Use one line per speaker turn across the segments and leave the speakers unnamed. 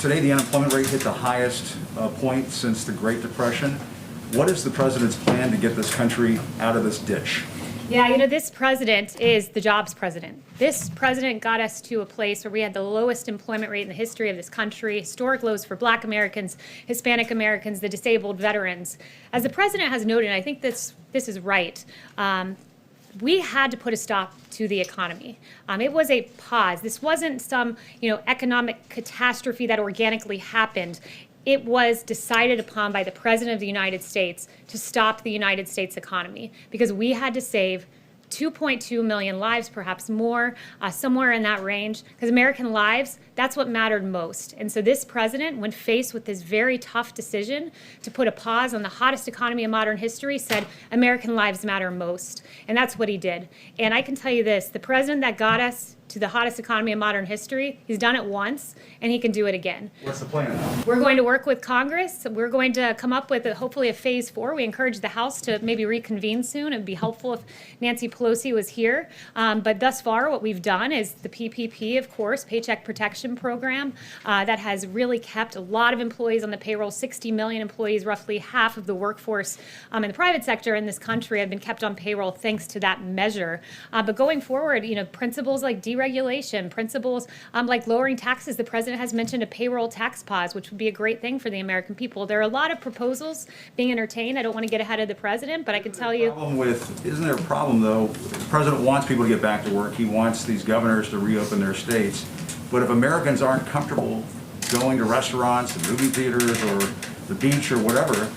Today, the unemployment rate hit the highest point since the Great Depression. What is the president's plan to get this country out of this ditch?
Yeah, this president is the jobs president. This president got us to a place where we had the lowest employment rate in the history of this country, historic lows for Black Americans, Hispanic Americans, the disabled, veterans. As the president has noted, and I think this is right, we had to put a stop to the economy. It was a pause. This wasn't some, economic catastrophe that organically happened. It was decided upon by the President of the United States to stop the United States economy because we had to save 2.2 million lives, perhaps more, somewhere in that range, because American lives, that's what mattered most. And so this president, when faced with this very tough decision to put a pause on the hottest economy in modern history, said American lives matter most. And that's what he did. And I can tell you this, the president that got us to the hottest economy in modern history, he's done it once, and he can do it again.
What's the plan now?
We're going to work with Congress. We're going to come up with, hopefully, a phase 4. We encourage the House to maybe reconvene soon. It would be helpful if Nancy Pelosi was here. But thus far, what we've done is the PPP, of course, Paycheck Protection Program, that has really kept a lot of employees on the payroll. 60 million employees, roughly half of the workforce in the private sector in this country have been kept on payroll thanks to that measure. But going forward, principles like deregulation, principles like lowering taxes. The president has mentioned a payroll tax pause, which would be a great thing for the American people. There are a lot of proposals being entertained. I don't want to get ahead of the president, but I can tell you.
Isn't there a problem, though? The president wants people to get back to work. He wants these governors to reopen their states. But if Americans aren't comfortable going to restaurants, and movie theaters, or the beach, or whatever,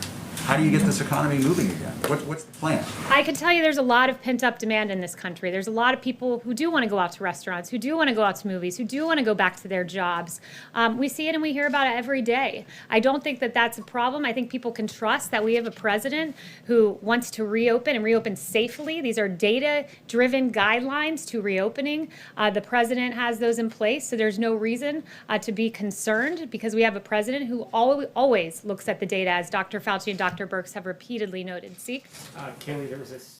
how do you get this economy moving again? What's the plan?
I can tell you there's a lot of pent-up demand in this country. There's a lot of people who do want to go out to restaurants, who do want to go out to movies, who do want to go back to their jobs. We see it and we hear about it every day. I don't think that that's a problem. I think people can trust that we have a president who wants to reopen and reopen safely. These are data-driven guidelines to reopening. The president has those in place, so there's no reason to be concerned because we have a president who always looks at the data, as Dr. Fauci and Dr. Birx have repeatedly noted. See?
Kayleigh, there was this